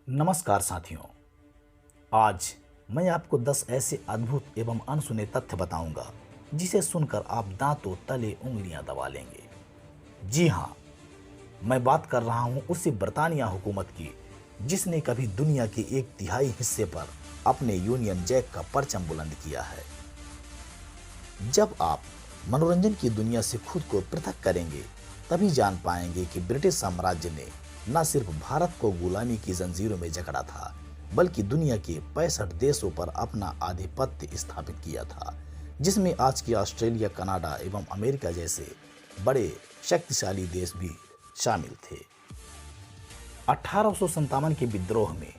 नमस्कार साथियों। आज मैं आपको 10 ऐसे अद्भुत एवं अनसुने तथ्य बताऊंगा जिसे सुनकर आप दांतों तले उंगलियां दबा लेंगे। जी हाँ, मैं बात कर रहा हूं उसी बरतानिया हुकूमत की जिसने कभी दुनिया के 1/3 हिस्से पर अपने यूनियन जैक का परचम बुलंद किया है। जब आप मनोरंजन की दुनिया से खुद को पृथक करेंगे तभी जान पाएंगे कि ब्रिटिश साम्राज्य ने न सिर्फ भारत को गुलामी की जंजीरों में जकड़ा था, बल्कि दुनिया के 65 देशों पर अपना आधिपत्य स्थापित किया था, जिसमें आज की ऑस्ट्रेलिया, कनाडा एवं अमेरिका जैसे बड़े शक्तिशाली देश भी शामिल थे। 1857 के विद्रोह में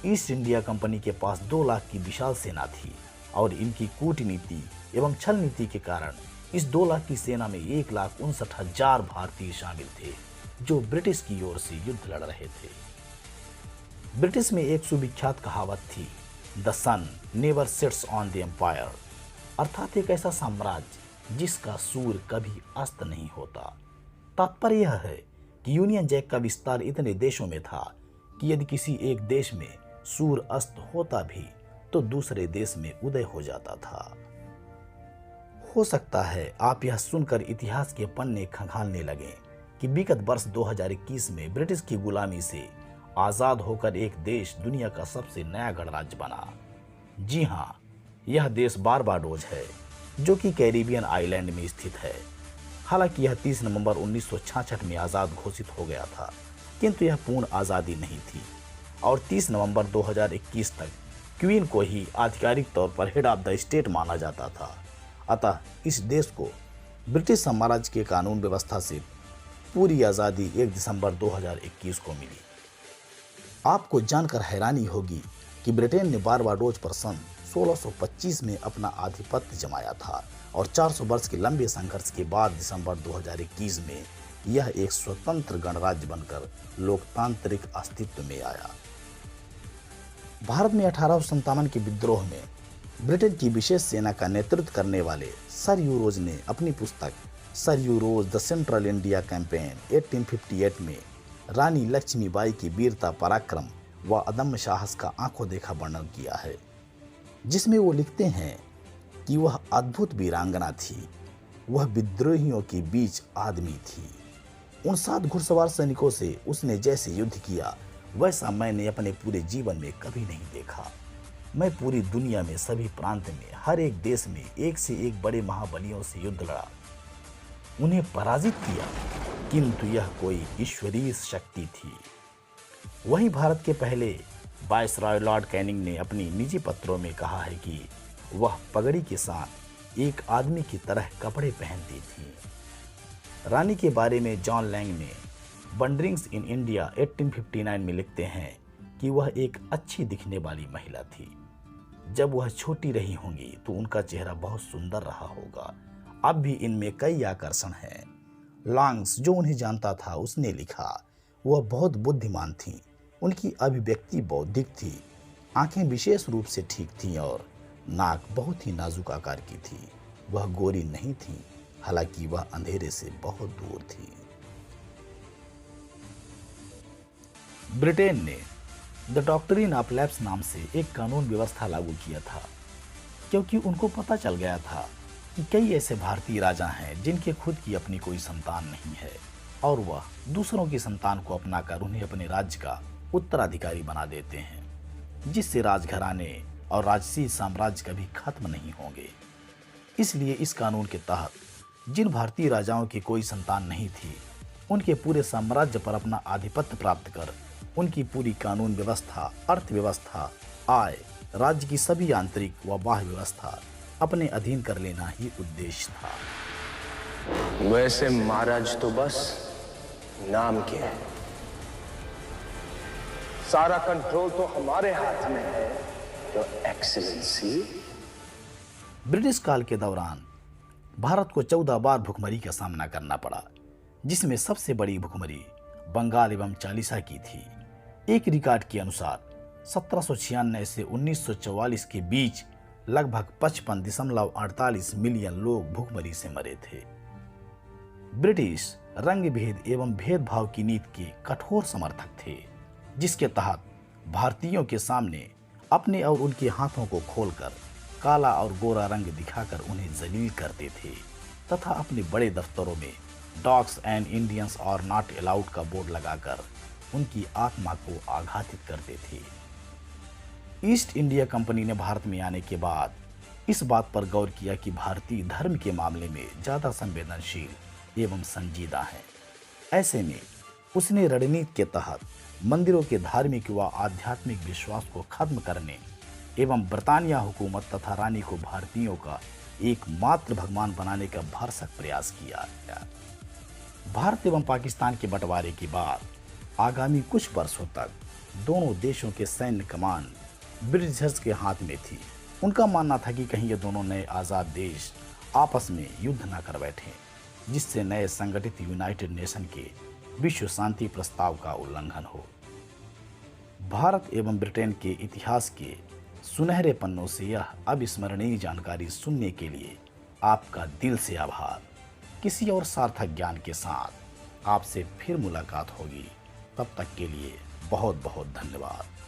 ईस्ट इंडिया कंपनी के पास 2 लाख की विशाल सेना थी और इनकी कूटनीति एवं छल नीति के कारण इस 2 लाख की सेना में 1,59,000 भारतीय शामिल थे जो ब्रिटिश की ओर से युद्ध लड़ रहे थे। ब्रिटिश में एक सुविख्यात कहावत थी, the sun never sets on the empire, अर्थात एक ऐसा साम्राज्य जिसका सूर्य कभी अस्त नहीं होता। तात्पर्य यह है कि यूनियन जैक का विस्तार इतने देशों में था कि यदि किसी एक देश में सूर्य अस्त होता भी तो दूसरे देश में उदय हो जाता था। हो सकता है आप यह सुनकर इतिहास के पन्ने खंगालने लगे कि विगत वर्ष 2021 में ब्रिटिश की गुलामी से आजाद होकर एक देश दुनिया का सबसे नया गणराज्य बना। जी हाँ, यह देश बारबाडोस है जो कि कैरिबियन आइलैंड में स्थित है। हालांकि यह 30 नवंबर 1966 में आज़ाद घोषित हो गया था, किंतु यह पूर्ण आज़ादी नहीं थी और 30 नवंबर 2021 तक क्वीन को ही आधिकारिक तौर पर हेड ऑफ द स्टेट माना जाता था। अतः इस देश को ब्रिटिश साम्राज्य के कानून व्यवस्था से पूरी आज़ादी 1 दिसंबर 2021 को मिली। आपको जानकर हैरानी होगी कि ब्रिटेन ने बारबाडोस पर सन 1625 में अपना आधिपत्य जमाया था और 400 वर्ष के लंबे संघर्ष के बाद दिसंबर 2021 में यह एक स्वतंत्र गणराज्य बनकर लोकतांत्रिक अस्तित्व में आया। भारत में 1857 के विद्रोह में ब्रिटेन की विशेष सेना का नेतृत्व करने वाले सर यू रोज ने अपनी पुस्तक Sir Hugh Rose the Central India campaign 1858 में रानी लक्ष्मीबाई की वीरता, पराक्रम व अदम्य साहस का आंखों देखा वर्णन किया है, जिसमें वो लिखते हैं कि वह अद्भुत वीरांगना थी, वह विद्रोहियों के बीच आदमी थी। उन 7 घुड़सवार सैनिकों से उसने जैसे युद्ध किया वैसा मैंने अपने पूरे जीवन में कभी नहीं देखा। मैं पूरी दुनिया में सभी प्रांत में हर एक देश में एक से एक बड़े महाबलियों से युद्ध लड़ा, उन्हें पराजित किया, किंतु यह कोई ईश्वरीय शक्ति थी। वहीं भारत के पहले वायसराय लॉर्ड कैनिंग ने अपनी निजी पत्रों में कहा है कि वह पगड़ी के साथ एक आदमी की तरह कपड़े पहनती थी। रानी के बारे में जॉन लैंग ने वंडरिंग्स इन इंडिया 1859 में लिखते हैं कि वह एक अच्छी दिखने वाली महिला थी। जब वह छोटी रही होंगी तो उनका चेहरा बहुत सुंदर रहा होगा। अब भी इनमें कई आकर्षण हैं। लॉन्ग्स, जो उन्हें जानता था, उसने लिखा, वह बहुत बुद्धिमान थी, उनकी अभिव्यक्ति बौद्धिक थी, आंखें विशेष रूप से ठीक थीं और नाक बहुत ही नाजुक आकार की थी। वह गोरी नहीं थी, हालांकि वह अंधेरे से बहुत दूर थी। ब्रिटेन ने द डॉक्ट्रिन ऑफ लैप्स नाम से एक कानून व्यवस्था लागू किया था, क्योंकि उनको पता चल गया था कि कई ऐसे भारतीय राजा हैं जिनके खुद की अपनी कोई संतान नहीं है और वह दूसरों की संतान को अपनाकर उन्हें अपने राज्य का उत्तराधिकारी बना देते हैं, जिससे राजघराने और राजसी साम्राज्य कभी खत्म नहीं होंगे। इसलिए इस कानून के तहत जिन भारतीय राजाओं की कोई संतान नहीं थी, उनके पूरे साम्राज्य पर अपना आधिपत्य प्राप्त कर उनकी पूरी कानून व्यवस्था, अर्थव्यवस्था, आय, राज्य की सभी आंतरिक व बाह्य व्यवस्था अपने अधीन कर लेना ही उद्देश्य था। वैसे महाराज तो बस नाम के हैं, सारा कंट्रोल तो हमारे हाथ में है। तो एक्सीलेंसी, ब्रिटिश काल के दौरान भारत को 14 बार भुखमरी का सामना करना पड़ा, जिसमें सबसे बड़ी भुखमरी बंगाल एवं चालीसा की थी। एक रिकॉर्ड के अनुसार 1796 से 1944 के बीच लगभग 55.48 मिलियन लोग भुखमरी से मरे थे। ब्रिटिश रंग भेद एवं भेदभाव की नीति के कठोर समर्थक थे, जिसके तहत भारतीयों के सामने अपने और उनके हाथों को खोलकर काला और गोरा रंग दिखाकर उन्हें जलील करते थे तथा अपने बड़े दफ्तरों में डॉग्स एंड इंडियंस और नॉट अलाउड का बोर्ड लगाकर उनकी आत्मा को आघातित करते थे। ईस्ट इंडिया कंपनी ने भारत में आने के बाद इस बात पर गौर किया कि भारतीय धर्म के मामले में ज़्यादा संवेदनशील एवं संजीदा हैं। ऐसे में उसने रणनीति के तहत मंदिरों के धार्मिक व आध्यात्मिक विश्वास को खत्म करने एवं ब्रिटानिया हुकूमत तथा रानी को भारतीयों का एकमात्र भगवान बनाने का भरसक प्रयास किया। भारत एवं पाकिस्तान के बंटवारे के बाद आगामी कुछ वर्षों तक दोनों देशों के सैन्य कमान ब्रिटिशर्स के हाथ में थी। उनका मानना था कि कहीं ये दोनों नए आज़ाद देश आपस में युद्ध न कर बैठें, जिससे नए संगठित यूनाइटेड नेशन के विश्व शांति प्रस्ताव का उल्लंघन हो। भारत एवं ब्रिटेन के इतिहास के सुनहरे पन्नों से यह अविस्मरणीय जानकारी सुनने के लिए आपका दिल से आभार। किसी और सार्थक ज्ञान के साथ आपसे फिर मुलाकात होगी। तब तक के लिए बहुत बहुत धन्यवाद।